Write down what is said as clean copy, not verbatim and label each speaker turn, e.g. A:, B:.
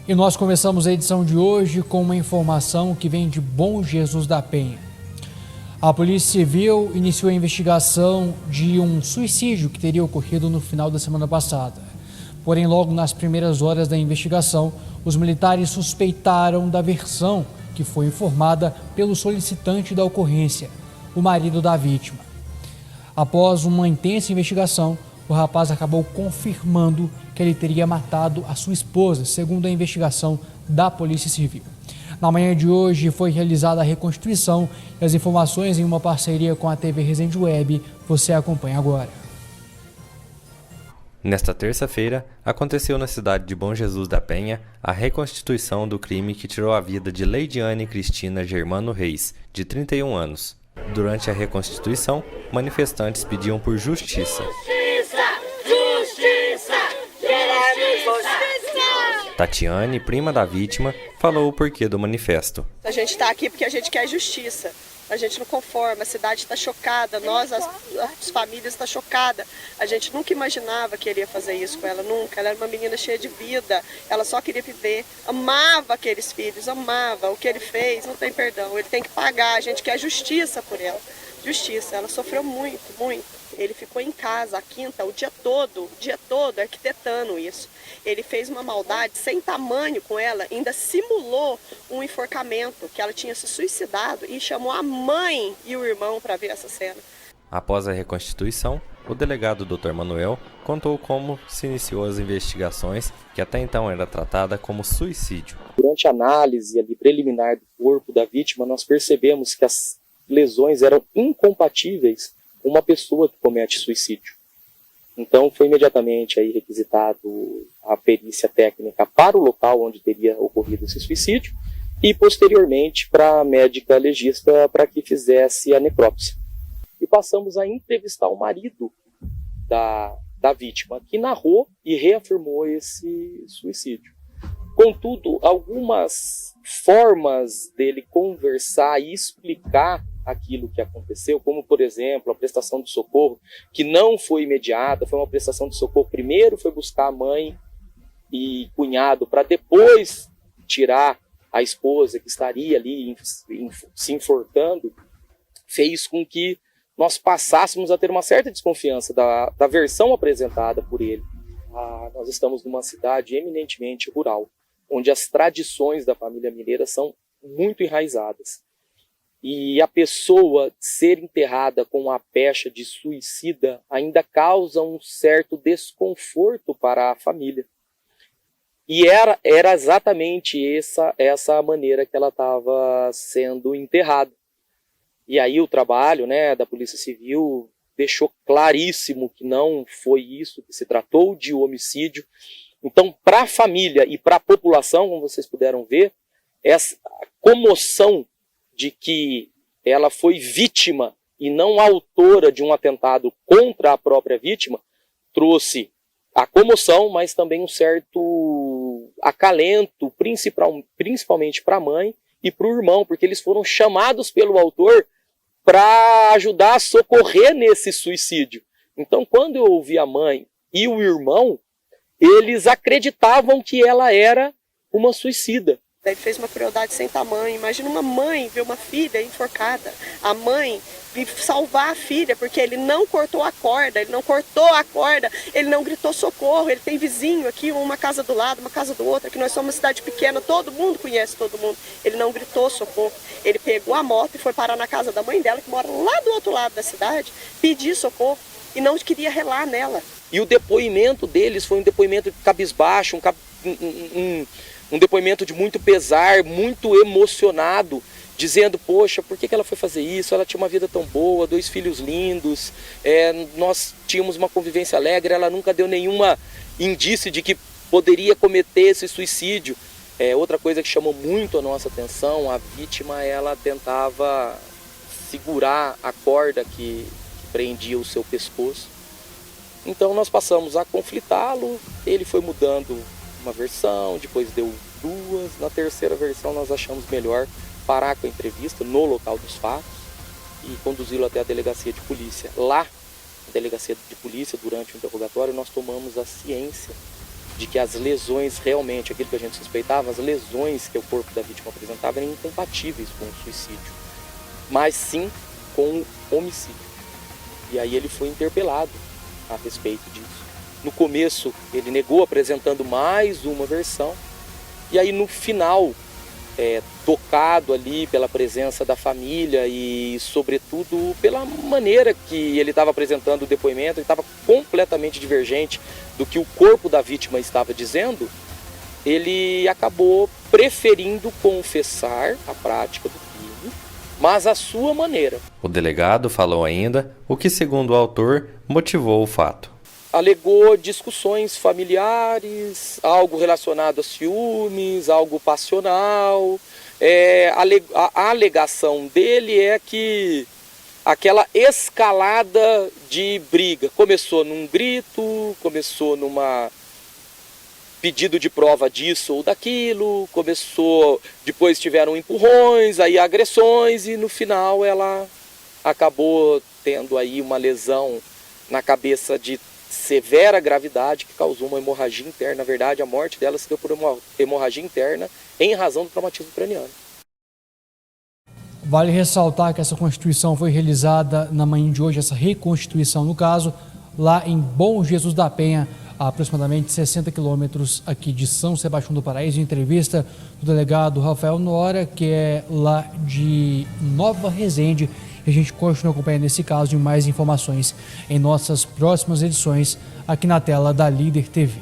A: E nós começamos a edição de hoje com uma informação que vem de Bom Jesus da Penha. A Polícia Civil iniciou a investigação de um suicídio que teria ocorrido no final da semana passada. Porém, logo nas primeiras horas da investigação, os militares suspeitaram da versão que foi informada pelo solicitante da ocorrência, o marido da vítima. Após uma intensa investigação, o rapaz acabou confirmando que ele teria matado a sua esposa, segundo a investigação da Polícia Civil. Na manhã de hoje foi realizada a reconstituição e as informações em uma parceria com a TV Resende Web, você acompanha agora.
B: Nesta terça-feira, aconteceu na cidade de Bom Jesus da Penha a reconstituição do crime que tirou a vida de Leidiane Cristina Germano Reis, de 31 anos. Durante a reconstituição, manifestantes pediam por justiça. Tatiane, prima da vítima, falou o porquê do manifesto.
C: A gente está aqui porque a gente quer justiça. A gente não conforma, a cidade está chocada, nós, as famílias, estão chocadas. A gente nunca imaginava que ele ia fazer isso com ela, nunca. Ela era uma menina cheia de vida, ela só queria viver, amava aqueles filhos, amava. O que ele fez, não tem perdão, ele tem que pagar, a gente quer justiça por ela. Justiça, ela sofreu muito, muito. Ele ficou em casa, a quinta, o dia todo, arquitetando isso. Ele fez uma maldade sem tamanho com ela, ainda simulou um enforcamento, que ela tinha se suicidado e chamou a mãe e o irmão para ver essa cena.
B: Após a reconstituição, o delegado Dr. Manuel contou como se iniciou as investigações, que até então era tratada como suicídio.
D: Durante a análise ali, preliminar do corpo da vítima, nós percebemos que as lesões eram incompatíveis com uma pessoa que comete suicídio. Então foi imediatamente aí requisitado a perícia técnica para o local onde teria ocorrido esse suicídio e posteriormente para a médica legista para que fizesse a necrópsia. E passamos a entrevistar o marido da vítima, que narrou e reafirmou esse suicídio. Contudo, algumas formas dele conversar e explicar aquilo que aconteceu, como, por exemplo, a prestação de socorro, que não foi imediata, foi uma prestação de socorro. Primeiro foi buscar a mãe e cunhado para depois tirar a esposa que estaria ali se enforcando, fez com que nós passássemos a ter uma certa desconfiança da versão apresentada por ele. Nós estamos numa cidade eminentemente rural, onde as tradições da família mineira são muito enraizadas. E a pessoa ser enterrada com a pecha de suicida ainda causa um certo desconforto para a família. E era exatamente essa a maneira que ela estava sendo enterrada. E aí o trabalho, da Polícia Civil deixou claríssimo que não foi isso, que se tratou de homicídio. Então, para a família e para a população, como vocês puderam ver, essa comoção de que ela foi vítima e não autora de um atentado contra a própria vítima, trouxe a comoção, mas também um certo acalento, principalmente para a mãe e para o irmão, porque eles foram chamados pelo autor para ajudar a socorrer nesse suicídio. Então, quando eu ouvi a mãe e o irmão, eles acreditavam que ela era uma suicida.
C: Ele fez uma crueldade sem tamanho. Imagina uma mãe ver uma filha enforcada. A mãe salvar a filha, porque ele não cortou a corda, ele não gritou socorro. Ele tem vizinho aqui, uma casa do lado, uma casa do outro, que nós somos uma cidade pequena, todo mundo conhece todo mundo. Ele não gritou socorro. Ele pegou a moto e foi parar na casa da mãe dela, que mora lá do outro lado da cidade, pedir socorro e não queria relar nela.
D: E o depoimento deles foi um depoimento de cabisbaixo, um depoimento de muito pesar, muito emocionado, dizendo, poxa, por que ela foi fazer isso? Ela tinha uma vida tão boa, 2 filhos lindos, nós tínhamos uma convivência alegre, ela nunca deu nenhuma indício de que poderia cometer esse suicídio. Outra coisa que chamou muito a nossa atenção, a vítima, ela tentava segurar a corda que prendia o seu pescoço. Então nós passamos a conflitá-lo, ele foi mudando uma versão, depois deu 2, na terceira versão nós achamos melhor parar com a entrevista no local dos fatos e conduzi-lo até a delegacia de polícia. Lá, na delegacia de polícia, durante o interrogatório, nós tomamos a ciência de que as lesões realmente, aquilo que a gente suspeitava, as lesões que o corpo da vítima apresentava eram incompatíveis com o suicídio, mas sim com o homicídio. E aí ele foi interpelado a respeito disso. No começo ele negou, apresentando mais uma versão, e aí no final, tocado ali pela presença da família e sobretudo pela maneira que ele estava apresentando o depoimento, ele estava completamente divergente do que o corpo da vítima estava dizendo, ele acabou preferindo confessar a prática do crime, mas à sua maneira.
B: O delegado falou ainda o que, segundo o autor, motivou o fato.
D: Alegou discussões familiares, algo relacionado a ciúmes, algo passional. A alegação dele é que aquela escalada de briga começou num grito, começou numa pedido de prova disso ou daquilo, depois tiveram empurrões, aí agressões, e no final ela acabou tendo aí uma lesão na cabeça de severa gravidade que causou uma hemorragia interna. Na verdade, a morte dela se deu por uma hemorragia interna em razão do traumatismo craniano.
A: Vale ressaltar que essa constituição foi realizada na manhã de hoje, essa reconstituição no caso, lá em Bom Jesus da Penha, a aproximadamente 60 quilômetros aqui de São Sebastião do Paraíso. Em entrevista do delegado Rafael Nora, que é lá de Nova Resende. A gente continua acompanhando esse caso e mais informações em nossas próximas edições aqui na tela da Líder TV.